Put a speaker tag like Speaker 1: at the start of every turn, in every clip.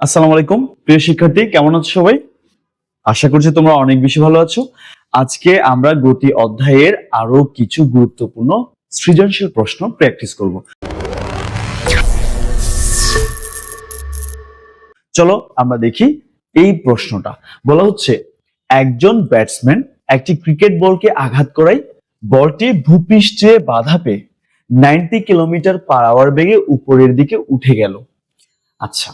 Speaker 1: আসসালামু আলাইকুম প্রিয় শিক্ষার্থী, কেমন আছো সবাই? আশা করছি তোমরা অনেক বেশি ভালো আছো। আজকে আমরা গতি অধ্যায়ের আরো কিছু গুরুত্বপূর্ণ সৃজনশীল প্রশ্ন প্র্যাকটিস করব। চলো আমরা দেখি এই প্রশ্নটা। বলা হচ্ছে, একজন ব্যাটসম্যান একটি ক্রিকেট বলকে আঘাত করায় বলটি ভূপৃষ্ঠে বাধা পেয়ে 90 কিলোমিটার পার আওয়ার বেগে উপরের দিকে উঠে গেল। আচ্ছা,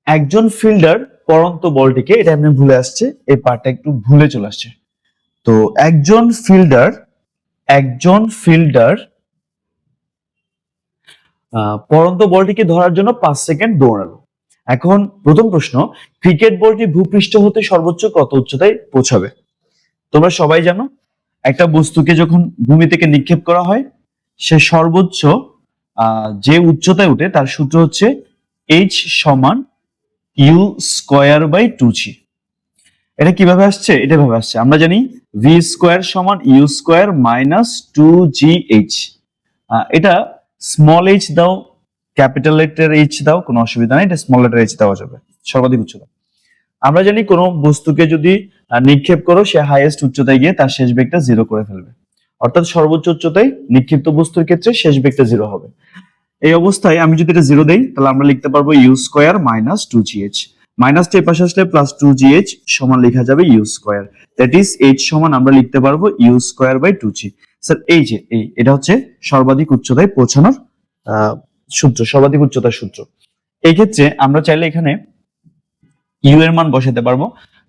Speaker 1: একজন ফিল্ডার পরন্ত বলটিকে, এটা এমনি ভুলে আসছে, এই পার্টটা একটু ভুলে চলে আসছে। তো একজন ফিল্ডার পরন্ত বলটিকে ধরার জন্য 5 সেকেন্ড দৌড়ালো। এখন প্রথম প্রশ্ন, ক্রিকেট বলটি ভূপৃষ্ঠ হতে সর্বোচ্চ কত উচ্চতায় পৌঁছাবে? তোমরা সবাই জানো, একটা বস্তুকে যখন ভূমি থেকে নিক্ষেপ করা হয়, সে সর্বোচ্চ যে উচ্চতায় উঠে তার সূত্র হচ্ছে h সমান u স্কয়ার বাই 2g। এটা কিভাবে আসছে? এটা ভাবে আসছে, আমরা জানি v স্কয়ার সমান u স্কয়ার মাইনাস 2gh। এটা স্মল h দাও, ক্যাপিটাল লেটার h দাও, কোনো অসুবিধা নেই, এটা স্মল লেটার h দেওয়া যাবে। সর্বাধিক উচ্চতা আমরা জানি, কোনো বস্তুকে যদি নিক্ষেপ করো, সে হাইয়েস্ট উচ্চতায় গিয়ে তার শেষ বেগটা 0 করে ফেলবে। অর্থাৎ সর্বোচ্চ উচ্চতায় নিক্ষিপ্ত বস্তুর ক্ষেত্রে শেষ বেগটা 0 হবে। এই অবস্থায় আমি যদি এটা 0 দেই, তাহলে আমরা লিখতে পারবো u স্কয়ার মাইনাস 2gh। মাইনাসটা এই পাশে আসলে প্লাস 2gh সমান লেখা যাবে u square, that is h সমান আমরা লিখতে পারবো u square by 2g। Sir এই যে এটা হচ্ছে সর্বাধিক উচ্চতায় পৌঁছানোর সূত্র, সর্বাধিক উচ্চতার সূত্র। এই ক্ষেত্রে আমরা চাইলে এখানে ইউ এর মান বসাতে পারবো।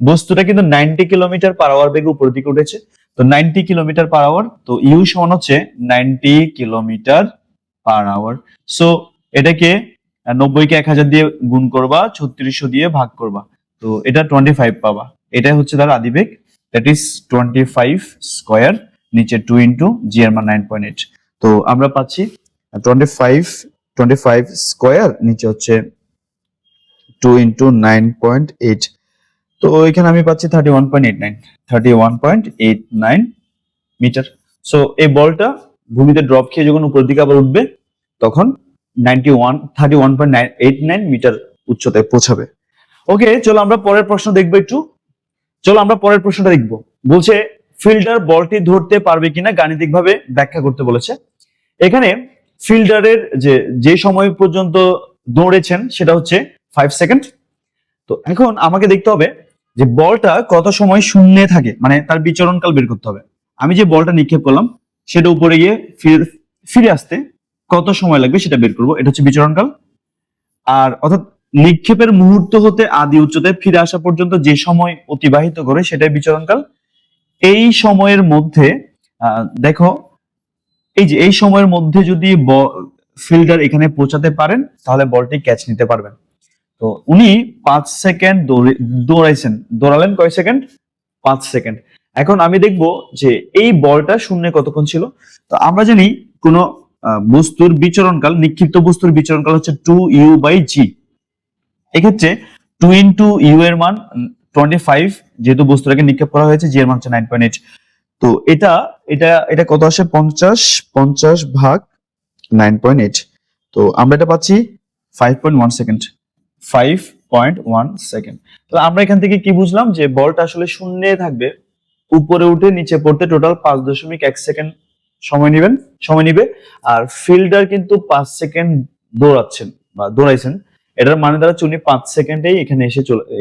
Speaker 1: বস্তুটা কিন্তু 90 কিলোমিটার পার আওয়ার বেগে উপরের দিকে উঠেছে, তো 90 কিলোমিটার পার আওয়ার, তো ইউ সমান হচ্ছে 90 কিলোমিটার পার আওয়ার। সো এটাকে 90 কে 1000 দিয়ে গুণ করবা, 3600 দিয়ে ভাগ করবা, তো এটা 25 পাবা। এটাই হচ্ছে তার আদিবেগ, দ্যাট ইজ 25 স্কয়ার, নিচে 2 ইন্টু জি এর মান 9.8। তো আমরা পাচ্ছি 25 স্কয়ার, নিচে হচ্ছে 2 ইন্টু 9.8। তো এখানে আমি পাচ্ছি 31.89 মিটার। সো এই বলটা ভূমিতে ড্রপ খেয়ে যখন উপরের দিকে আবার উঠবে, তখন 31.89 মিটার উচ্চতায় পৌঁছাবে। ওকে, চলো আমরা পরের প্রশ্ন দেখবো একটু। চলো আমরা পরের প্রশ্নটা দেখবো। বলছে, ফিল্ডার বলটি ধরতে পারবে কিনা গাণিতিকভাবে ব্যাখ্যা করতে বলেছে। এখানে ফিল্ডারের যে সময় পর্যন্ত দৌড়েছেন সেটা হচ্ছে 5 সেকেন্ড। তো এখন আমাকে দেখতে হবে যে বলটা কত সময় শূন্যে থাকে, মানে তার বিচরণকাল বের করতে হবে। আমি যে বলটা নিক্ষেপ করলাম, সেটা উপরে গিয়ে ফিরে আসতে কত সময় লাগবে সেটা বের করবো, এটা হচ্ছে বিচরণকাল। আর অর্থাৎ নিক্ষেপের মুহূর্ত হতে আদি উচ্চতায় ফিরে আসা পর্যন্ত যে সময় অতিবাহিত করে সেটাই বিচরণকাল। এই সময়ের মধ্যে দেখো, এই সময়ের মধ্যে যদি ফিল্ডার এখানে পৌঁছাতে পারেন, তাহলে বলটি ক্যাচ নিতে পারবেন। তো উনি 5 সেকেন্ড দৌড়ালেন কয় সেকেন্ড? 5 সেকেন্ড। এখন আমি দেখব যে এই বলটা শূন্যে কতক্ষণ ছিল। তো আমরা জানি কোন বস্তুর বিচরণকাল, নিক্ষিপ্ত বস্তুর বিচরণকাল হচ্ছে 2u/g। এক্ষেত্রে 2 ইন্টু ইউ এর মান 25, যেহেতু বস্তুটাকে নিক্ষেপ করা হয়েছে, জি এর মান হচ্ছে 9.8। তো এটা কত আসে? 50 ভাগ 9.8। তো আমরা এটা পাচ্ছি 5.1 সেকেন্ড। 5.1 সেকেন্ড। তো আমরা এখান থেকে কি বুঝলাম? যে বলটা আসলে শূন্যে থাকবে, উপরে উঠে নিচে পড়তে টোটাল 5.1 সেকেন্ড সময় নিবে। আর ফিল্ডার কিন্তু 5 সেকেন্ড দৌড়াইছেন, এটার মানে দাঁড়াচ্ছে উনি 5 সেকেন্ডেই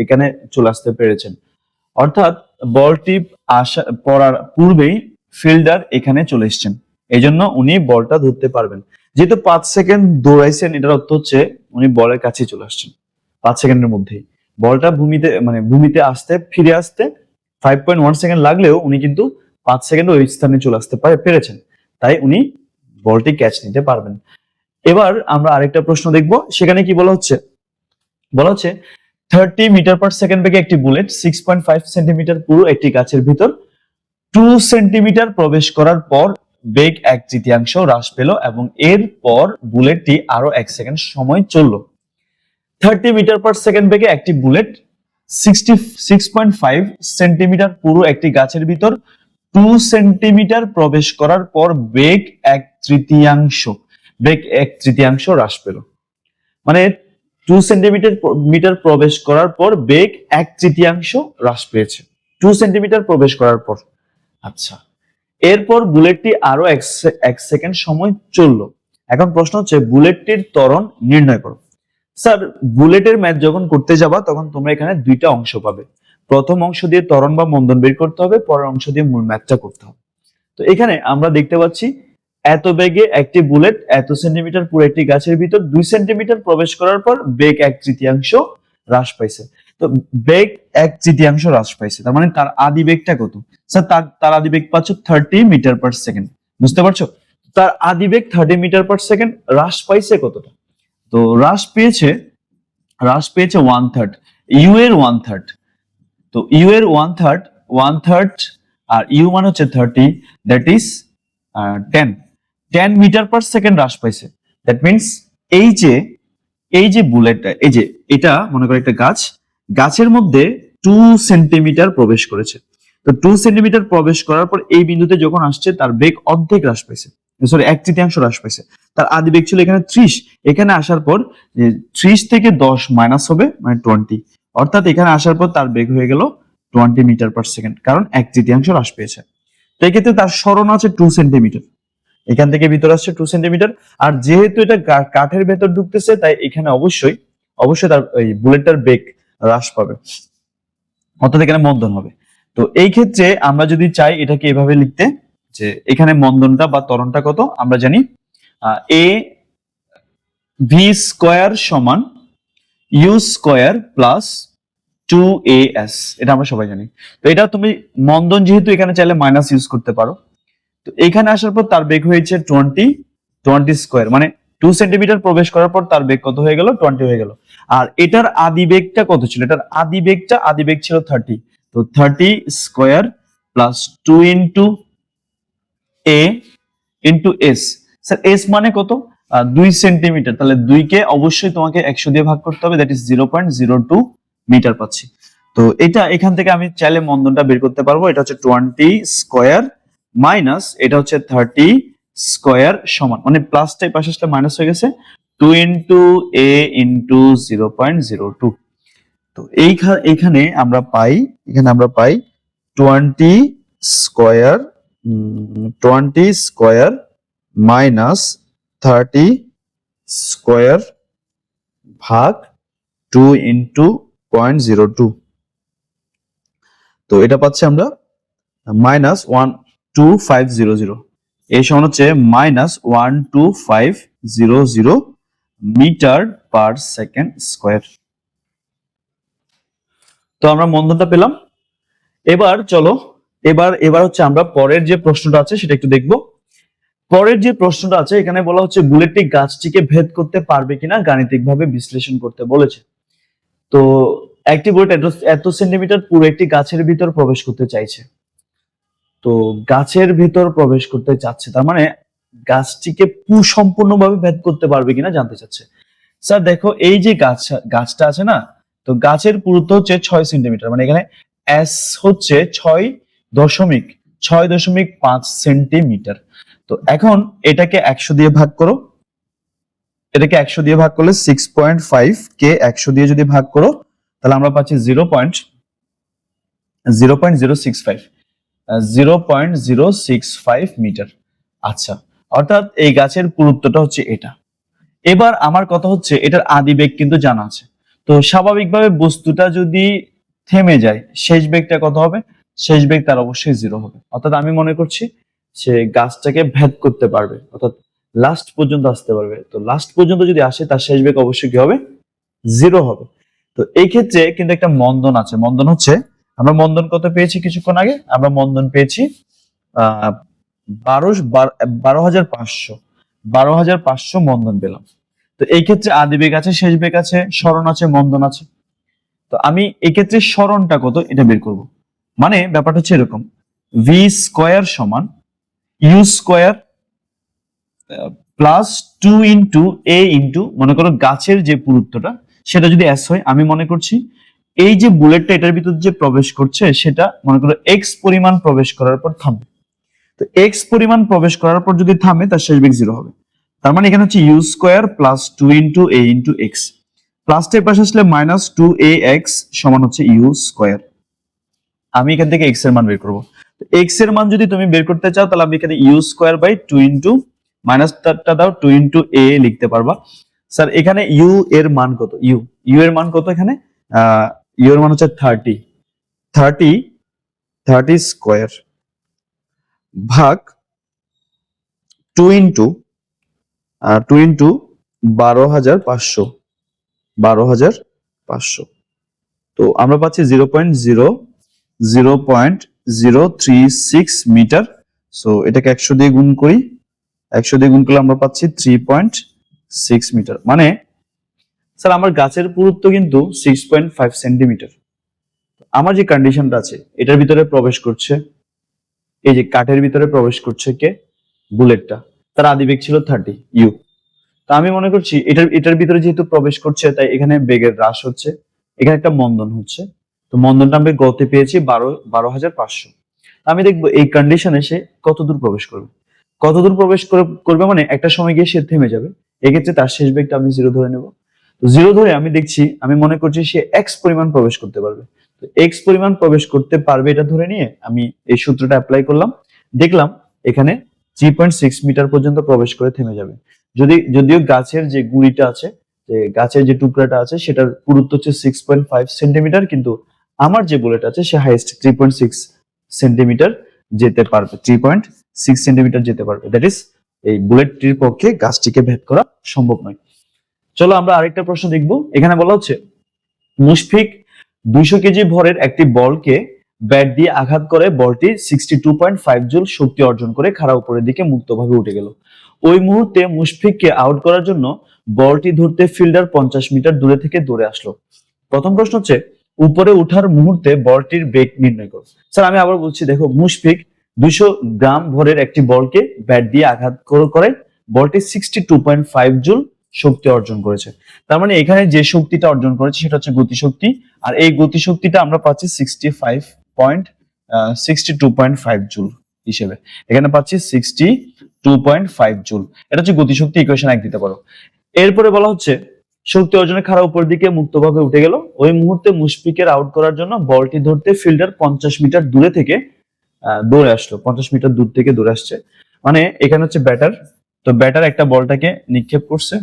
Speaker 1: এখানে চলে আসতে পেরেছেন। অর্থাৎ বলটি পড়ার পূর্বেই ফিল্ডার এখানে চলে এসেছেন, এই জন্য উনি বলটা ধরতে পারবেন। যেহেতু 5 সেকেন্ড দৌড়াইছেন, এটার অর্থ হচ্ছে উনি বলের কাছে চলে আসছেন 5 সেকেন্ডের মধ্যেই। বলটা ভূমিতে ফিরে আসতে 5.1 সেকেন্ড লাগলেও উনি কিন্তু 5 সেকেন্ডে ওই স্থানে চলে আসতে পেরেছেন, তাই উনি বলটি ক্যাচ নিতে পারবেন। এবার আমরা আরেকটা প্রশ্ন দেখব। সেখানে কি বলা হচ্ছে? 30 মিটার পার সেকেন্ড বেগে একটি বুলেট 6.5 সেন্টিমিটার পুরো একটি গাছের ভিতর 2 সেন্টিমিটার প্রবেশ করার পর বেগ 1/3 হ্রাস পেল এবং এরপর বুলেটটি আরো 1 সেকেন্ড সময় চলল। 30 মিটার পার সেকেন্ড বেগে একটি বুলেট 6.5 সেন্টিমিটার পুরো একটি গাছের ভিতর 2 সেন্টিমিটার প্রবেশ করার পর বেগ 1/3 হ্রাস পেল। মানে 2 সেন্টিমিটার প্রবেশ করার পর বেগ 1/3 হ্রাস পেয়েছে। 2 সেন্টিমিটার প্রবেশ করার পর। আচ্ছা, এরপর বুলেটটি আরো 1 সেকেন্ড সময় চললো। এখন প্রশ্ন হচ্ছে বুলেটটির ত্বরণ নির্ণয় করো। স্যার, বুলেটের ম্যাথ যখন করতে যাবা তখন তোমরা এখানে দুইটা অংশ পাবে। প্রথম অংশ দিয়ে ত্বরণ বা মন্দন বের করতে হবে, পরের অংশ দিয়ে মূল ম্যাথটা করতে হবে। তো এখানে আমরা দেখতে পাচ্ছি এত বেগে একটি বুলেট এত সেন্টিমিটার পুরো একটি গাছের ভিতর 2 সেন্টিমিটার প্রবেশ করার পর বেগ 1/3 হ্রাস পাইছে। তো বেগ 1/3 হ্রাস পাইছে, তার মানে তার আদি বেগটা কত? স্যার, তার আদি বেগ পাচ্ছ 30 মিটার পার সেকেন্ড। বুঝতে পারছো? তার আদি বেগ 30 মিটার পার সেকেন্ড, হ্রাস পাইছে কতটা? তো হ্রাস পেয়েছে 1/3, ইউ এর 1/3। তো ইউ এর 1/3 আর ইউ মানে হচ্ছে 30, that is 10 metre per second হ্রাস পাইছে। দ্যাট মিনস এই যে বুলেটটা, এই যে এটা মনে করো একটা গাছের মধ্যে 2 সেন্টিমিটার প্রবেশ করেছে। তো 2 সেন্টিমিটার প্রবেশ করার পর এই বিন্দুতে যখন আসছে তার বেগ অর্ধেক হ্রাস পাইছে, সরি 1/3 হ্রাস পাইছে। তার আদি বেগ ছিল এখানে 30, এখানে আসার পর 30 থেকে 10 মাইনাস হবে মানে 20, অর্থাৎ এখানে আসার পর তার বেগ হয়ে গেল 20 মিটার পার সেকেন্ড, কারণ 1/3 হ্রাস পেয়েছে। তো এক্ষেত্রে তার সরণ আছে 2 সেন্টিমিটার, এখান থেকে ভিতরে আসছে 2 সেন্টিমিটার। আর যেহেতু এটা কাঠের ভেতর ঢুকতেছে তাই এখানে অবশ্যই তার এই বুলেটটার বেগ হ্রাস পাবে, অর্থাৎ এখানে মন্দন হবে। তো এই ক্ষেত্রে আমরা যদি চাই এটাকে এভাবে লিখতে, যে এখানে মন্দনটা বা ত্বরণটা কত আমরা জানি, এ ভি স্কয়ার সমান ইউ স্কয়ার প্লাস 2as, এটা আমরা সবাই জানি। তো এটা তুমি মন্দন যেহেতু এখানে চাইলে মাইনাস ইউজ করতে পারো। তো এখানে আসার পর তার বেগ হয়েছে 20 স্কয়ার, মানে 2 সেন্টিমিটার প্রবেশ করার পর তার বেগ কত হয়ে গেল? 20 হয়ে গেল। আর এটার আদি বেগটা কত ছিল? এটার আদি বেগ ছিল 30। তো 30 square plus 2 into A into S. Sir, S মানে কত? 2 সেন্টিমিটার, তাহলে 2 কে অবশ্যই তোমাকে 100 দিয়ে ভাগ করতে হবে, দ্যাট ইজ 0.02 মিটার পাচ্ছি। তো এটা এখান থেকে আমি চাইলে মন্দনটা বের করতে পারবো। এটা হচ্ছে 20 স্কয়ার মাইনাস এটা হচ্ছে 30 স্কয়ার সমান, মানে প্লাসটাই পাশে আসলে মাইনাস হয়ে গেছে, 2 ইন্টু এ ইন্টু 0.02। তো এখানে আমরা পাই 20 স্কয়ার মাইনাস 30 স্কয়ার ভাগ 2 ইন্টু 0.02। তো এটা পাচ্ছি আমরা -12500, এই সমান হচ্ছে -12500 মিটার পার সেকেন্ড স্কয়ার। তো আমরা মন্দনটা পেলাম। এবার চলো এবার হচ্ছে আমরা পরের যে প্রশ্নটা আছে সেটা একটু দেখব। পরের যে প্রশ্নটা আছে এখানে বলা হচ্ছে বুলেটটি গাছটিকে ভেদ করতে পারবে কিনা গাণিতিকভাবে বিশ্লেষণ করতে বলেছে। তো একটি বুলেট এত সেন্টিমিটার পুরো একটি গাছের ভিতর প্রবেশ করতে চাইছে। তো গাছের ভিতর প্রবেশ করতে চাচ্ছে, তার মানে গাছটিকে সম্পূর্ণভাবে ভেদ করতে পারবে কিনা জানতে চাচ্ছে। স্যার দেখো, এই যে গাছটা আছে না, তো গাছের পুরুত্ব হচ্ছে 6 সেন্টিমিটার, মানে এখানে এস হচ্ছে 6.5 সেন্টিমিটার। তো এখন এটাকে 100 দিয়ে ভাগ করো, এটাকে 100 দিয়ে ভাগ করলে 6.5 কে 100 দিয়ে যদি ভাগ করো তাহলে আমরা পাচ্ছি 0.065 মিটার। আচ্ছা, অর্থাৎ এই গাছের পুরুত্বটা হচ্ছে এটা। এবার আমার কথা হচ্ছে এটার আদি বেগ কিন্তু জানা আছে। তো স্বাভাবিকভাবে বস্তুটা যদি থেমে যায় শেষ বেগটা কত হবে? শেষ বেগ তার অবশ্যই 0 হবে। অর্থাৎ আমি মনে করছি সে গাছটাকে ভেদ করতে পারবে, অর্থাৎ লাস্ট পর্যন্ত আসতে পারবে। তো লাস্ট পর্যন্ত যদি আসে তার শেষ বেগ অবশ্যই কি হবে? 0 হবে। তো এই ক্ষেত্রে কিন্তু একটা মন্দন আছে। মন্দন হচ্ছে, আমরা মন্দন কত পেয়েছি কিছুক্ষণ আগে? আমরা মন্দন পেয়েছি 12,500 মন্দন পেলাম। তো এই ক্ষেত্রে আদি বেগ আছে, শেষ বেগ আছে, সরণ আছে, মন্দন আছে। তো আমি এই ক্ষেত্রে সরণটা কত এটা বের করব। মানে ব্যাপারটা হচ্ছে এরকম, ভি স্কয়ার সমান U square plus 2 into A into, মনে করো গাছের যে পুরুত্বটা সেটা যদি এস হয়, আমি মনে করছি এই যে বুলেটটা এটার ভিতর যে প্রবেশ করছে সেটা মনে করো এক্স পরিমাণ প্রবেশ করার পর থামবে। তো এক্স পরিমাণ প্রবেশ করার পর যদি থামে তার শেষ বেগ 0 হবে। তার মানে এখানে হচ্ছে U square plus 2 into A into X প্লাসটা এর পাশে আসলে -2ax সমান হচ্ছে ইউ স্কয়ার। আমি এখান থেকে x এর মান বের করব। তো x এর মান যদি তুমি বের করতে চাও তাহলে আমি এখানে ইউ স্কয়ার বাই 2 ইনটু মাইনাসটা দাও 2 ইনটু a লিখতে পারবা। স্যার এখানে ইউ এর মান কত? ইউ এর মান কত এখানে? ইউ এর মান হচ্ছে 30 স্কয়ার ভাগ 2 ইনটু 12,500 তো আমরা পাচ্ছি 0.036 মিটার। সো এটাকে 100 দিয়ে গুণ করি, 100 দিয়ে গুণ করলে আমরা পাচ্ছি 3.6 মিটার। মানে স্যার আমার গাছের পুরুত্ব কিন্তু 6.5 সেন্টিমিটার। আমার যে কন্ডিশনটা আছে এটার ভিতরে প্রবেশ করছে, এই যে কাঠের ভিতরে প্রবেশ করছে কে? বুলেটটা। তার আদিবেগ ছিল 30 ইউ। তা আমি মনে করছি এটার ভিতরে যেহেতু প্রবেশ করছে তাই এখানে বেগের হ্রাস হচ্ছে, এখানে একটা মন্দন হচ্ছে। তো মন্দনটা আমি গতি পেয়েছি 12,500। আমি দেখবো এই কন্ডিশনে সে কতদূর প্রবেশ করবে, কতদূর প্রবেশ করবে মানে একটা সময় গিয়ে সে থেমে যাবে। এক্ষেত্রে তার শেষ বেগটা আমি 0 ধরে নেব। তো 0 ধরে আমি দেখছি, আমি মনে করছি সে এক্স পরিমাণ প্রবেশ করতে পারবে। তো এক্স পরিমাণ প্রবেশ করতে পারবে এটা ধরে নিয়ে আমি এই সূত্রটা অ্যাপ্লাই করলাম, দেখলাম এখানে 3.6 মিটার পর্যন্ত প্রবেশ করে থেমে যাবে। যদিও গাছের যে গুঁড়িটা আছে, যে গাছের যে টুকরাটা আছে সেটার পুরুত্ব হচ্ছে 6.5 সেন্টিমিটার, কিন্তু আমার যে বুলেট আছে সে হাইয়েস্ট 3.6 সেন্টিমিটার যেতে পারবে, 3.6 সেন্টিমিটার যেতে পারবে। দ্যাট ইজ এই বুলেটটির পক্ষে গাছটিকে ভেদ করা সম্ভব নয়। চলো আমরা আরেকটা প্রশ্ন দেখব। এখানে বলা হচ্ছে মুশফিক 200 কেজি ভরের একটি বলকে ব্যাট দিয়ে আঘাত করে বলটি 62.5 জুল শক্তি অর্জন করে খাড়া উপরের দিকে মুক্তভাবে উঠে গেল। ওই মুহূর্তে মুশফিককে আউট করার জন্য বলটি ধরতে ফিল্ডার 50 মিটার দূরে থেকে দৌড়ে আসলো। প্রথম প্রশ্ন হচ্ছে উপরে ওঠার মুহূর্তে বলটির বেগ নির্ণয় করো। স্যার আমি আবার বলছি, দেখো মুশফিক 200 গ্রাম ভরের একটি বলকে ব্যাট দিয়ে আঘাত করে বলটি 62.5 জুল শক্তি অর্জন করেছে। তার মানে এখানে যে শক্তিটা অর্জন করেছে সেটা হচ্ছে গতিশক্তি, আর এই গতিশক্তিটা আমরা পাচ্ছি 62.5 জুল হিসেবে। এখানে পাচ্ছি 62.5 জুল। এটা হচ্ছে গতিশক্তি, ইকুয়েশন 1 দিতে পারো। এরপরে বলা হচ্ছে শক্তি অর্জনে খাড়া উপর দিকে মুক্তভাবে উঠে গেল। ওই মুহূর্তে মুশফিকের আউট করার জন্য বলটি ধরতে ফিল্ডার 50 মিটার দূরে থেকে দৌড়ে আসলো, 50 মিটার দূর থেকে দৌড়ে আসছে। মানে এখানে হচ্ছে ব্যাটার, তো ব্যাটার একটা বলটাকে নিক্ষেপ করছে,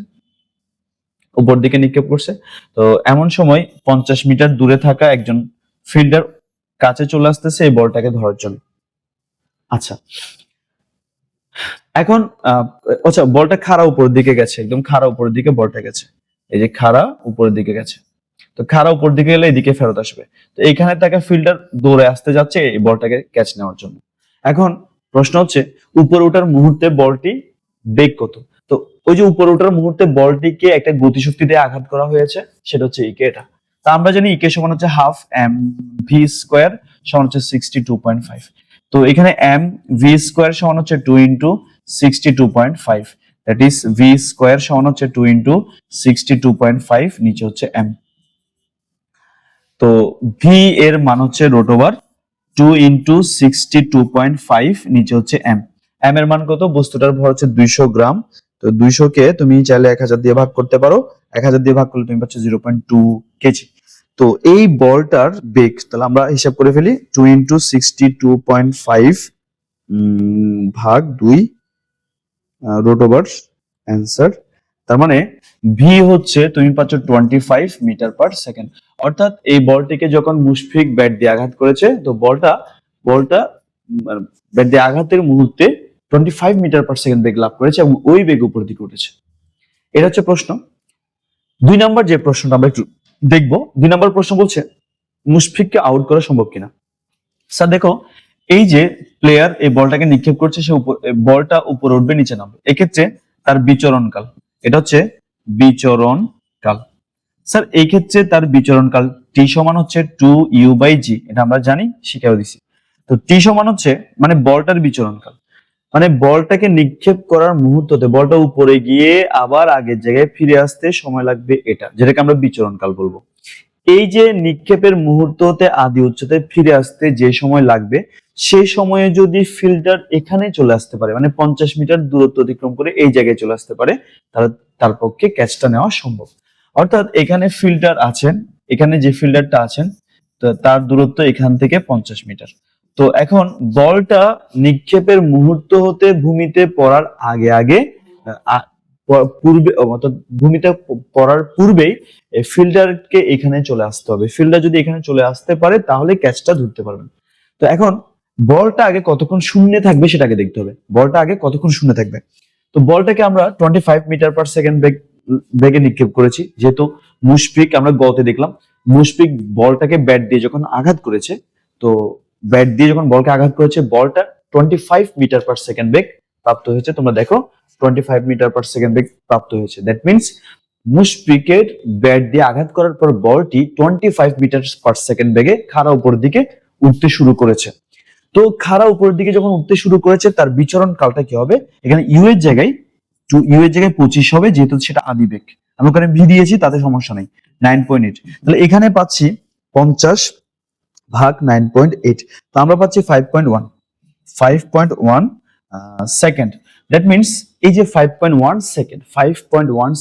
Speaker 1: উপর দিকে নিক্ষেপ করছে। তো এমন সময় 50 মিটার দূরে থাকা একজন ফিল্ডার কাছে চলে আসতেছে এই বলটাকে ধরার জন্য। আচ্ছা, এখন আচ্ছা বলটা খাড়া উপরের দিকে গেছে, একদম খাড়া উপরের দিকে বলটা গেছে, এই যে খাড়া উপরের দিকে গেছে। তো খাড়া উপর দিকে গেলে এদিকে ফেরত আসবে। তো এইখানে থাকা ফিল্ডার দৌড়ে আসতে যাচ্ছে এই বলটাকে ক্যাচ নেওয়ার জন্য। এখন প্রশ্ন হচ্ছে উপরে ওঠার মুহূর্তে বলটি বেগ কত? তো ওই যে উপরে ওঠার মুহূর্তে বলটিকে একটা গতিশক্তি দিয়ে আঘাত করা হয়েছে, সেটা হচ্ছে ইকে। এটা তা আমরা জানি ইকে সমান হচ্ছে হাফ এম ভি স্কোয়ার সমান হচ্ছে 62.5। তো এখানে এম ভি স্কোয়ার সমান হচ্ছে 2 into 62.5, that is V square সমান হচ্ছে 2 ইন্টু 62.5, নিচে হচ্ছে এম। তো ভি এর মান হচ্ছে রুট ওভার 2 ইন্টু 62.5, নিচে হচ্ছে এম। এম এর মান কত? বস্তুটার ভর হচ্ছে 200 গ্রাম। তো 200 কে তুমি চাইলে 1000 দিয়ে ভাগ করতে পারো, 1000 দিয়ে ভাগ করলে তুমি পাচ্ছ 0.2 কেজি। তো এই বলটার বেগ তাহলে আমরা হিসাব করে ফেলি, 2 ইন্টু 62.5 ভাগ 2 রুট ওভার অ্যান্সার। তার মানে ভি হচ্ছে তুমি পাচ্ছ 25 মিটার পার সেকেন্ড। অর্থাৎ এই বলটিকে যখন মুশফিক ব্যাট দিয়ে আঘাত করেছে, তো বলটা ব্যাট দিয়ে আঘাতের মুহূর্তে 25 মিটার পার সেকেন্ড বেগ লাভ করেছে এবং ওই বেগ উপর দিকে উঠেছে। এটা হচ্ছে প্রশ্ন। 2 নম্বর যে প্রশ্নটা আমরা একটু দেখবো, 2 নম্বর প্রশ্ন বলছে মুশফিককে আউট করা সম্ভব কিনা। স্যার দেখো, এই যে প্লেয়ার এই বলটাকে নিক্ষেপ করছে, সে বলটা উপরে উঠবে নিচে নামবে, এক্ষেত্রে তার বিচরণকাল, এটা হচ্ছে বিচরণকাল। স্যার এই ক্ষেত্রে তার বিচরণকাল টি সমান হচ্ছে 2u/g, এটা আমরা জানি, শিখেও দিছি। তো টি সমান হচ্ছে মানে বলটার বিচরণকাল, মানে বলটাকে নিক্ষেপ করার মুহূর্ততে বলটা উপরে গিয়ে আবার আগের জায়গায় ফিরে আসতে সময় লাগবে, এটা যেটাকে আমরা বিচরণকাল বলবো। এই যে নিক্ষেপের মুহূর্ততে আদি উচ্চতায় ফিরে আসতে যে সময় লাগবে, সেই সময়ে যদি ফিল্ডার এখানে চলে আসতে পারে, মানে 50 মিটার দূরত্ব অতিক্রম করে এই জায়গায় চলে আসতে পারে, তাহলে তার পক্ষে ক্যাচটা নেওয়া সম্ভব। অর্থাৎ এখানে ফিল্ডার আছেন, এখানে যে ফিল্ডারটা আছেন তো তার দূরত্ব এখান থেকে 50 মিটার। তো এখন বলটা নিক্ষেপের মুহূর্ত হতে ভূমিতে পড়ার আগে আগে পূর্বে অর্থাৎ ভূমিতে পড়ার পূর্বেই ফিল্ডারকে এখানে চলে আসতে হবে। ফিল্ডার যদি এখানে চলে আসতে পারে তাহলে ক্যাচটা ধরতে পারবেন। তো এখন বলটা আগে কতক্ষণ শূন্যে থাকবে সেটাকে দেখতে হবে। বলটা আগে কতক্ষণ শূন্যে থাকবে। তো বলটাকে আমরা 25 মিটার পার সেকেন্ড বেগে নিক্ষেপ করেছি। যেহেতু মুশফিক, আমরা গতে দেখলাম মুশফিক বলটাকে ব্যাট দিয়ে যখন আঘাত করেছে, তো ব্যাট দিয়ে যখন বলকে আঘাত করেছে বলটা 25 মিটার পার সেকেন্ড বেগ প্রাপ্ত হয়েছে। তোমরা দেখো 25 মিটার পার সেকেন্ড বেগ প্রাপ্ত হয়েছে। দ্যাট মিনস মুশফিকের ব্যাট দিয়ে আঘাত করার পর বলটি 25 মিটার পার সেকেন্ড বেগে খাড়া উপরের দিকে উঠতে শুরু করেছে। তো খাড়া উপরের দিকে যখন উঠতে শুরু করেছে তার বিচরণ কালটা কি হবে? এখানে ইউ এর জায়গায় 25 হবে, যেহেতু সেটা আদি বেগ। আমি ওখানে ভি দিয়েছি, তাতে সমস্যা নেই। 9.8, তাহলে এখানে পাচ্ছি 50 ভাগ 9.8, তো আমরা পাচ্ছি 5.1 সেকেন্ড। দ্যাট মিনস এই যে 5.1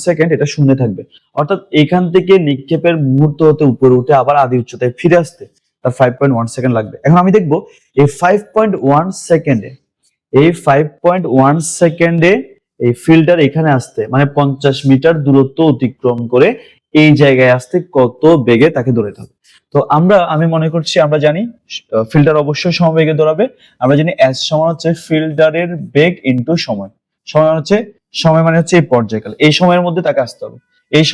Speaker 1: সেকেন্ড এটা শূন্য থাকবে। অর্থাৎ এখান থেকে নিক্ষেপের মুহূর্ত হতে উপরে উঠে আবার আদি উচ্চতায় ফিরে আসতে তার 5.1 সেকেন্ড লাগবে। এখন আমি দেখবো এই 5.1 সেকেন্ডে এই ফিল্ডার এখানে আসতে মানে 50 মিটার দূরত্ব অতিক্রম করে এই জায়গায় আসতে কত বেগে তাকে দৌড়াতে হবে। তো আমি মনে করছি আমরা জানি ফিল্ডার অবশ্যই সমবেগে দৌড়াবে। আমরা জানি এস সমান হচ্ছে ফিল্ডারের বেগ ইনটু সময়। সময় মানে হচ্ছে এই পর্যায়কাল, এই সময়ের মধ্যে তাকে আসতে হবে। এই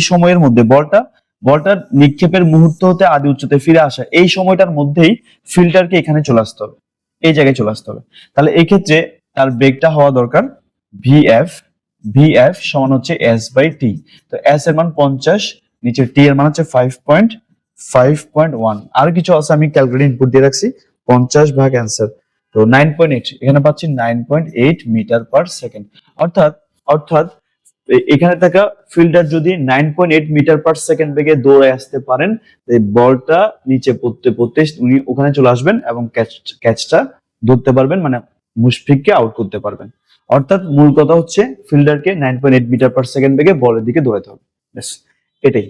Speaker 1: সময়ের মধ্যে বলটার নিক্ষেপের মুহূর্ত হতে আদি উচ্চতায় ফিরে আসা, এই সময়টার মধ্যেই ফিল্ডারকে এখানে চলে আসতে হবে, এই জায়গায় চলে আসতে হবে। তাহলে এই ক্ষেত্রে তার বেগটা হওয়া দরকার ভিএফ সমান হচ্ছে এস বাই টি। তো এস এর মান 50, নিচে টি এর মান হচ্ছে 5.1। আর কিছু আছে আমি ক্যালকুলেটর ইনপুট দিয়ে রাখছি, 50 ভাগ অ্যান্সার, তো 9.8। এখানে পাচ্ছি 9.8 মিটার পার সেকেন্ড। অর্থাৎ এখানে থাকা ফিল্ডার যদি 9.8 মিটার পার সেকেন্ড বেগে দৌড়ে আসতে পারেন, এই বলটা নিচে পড়তে পড়তে উনি ওখানে চলে আসবেন এবং ক্যাচটা ধরতে পারবেন, মানে মুশফিককে আউট করতে পারবেন। অর্থাৎ মূল কথা হচ্ছে ফিল্ডারকে 9.8 মিটার পার সেকেন্ড বেগে বলের দিকে দৌড়াতে হবে। এটাই।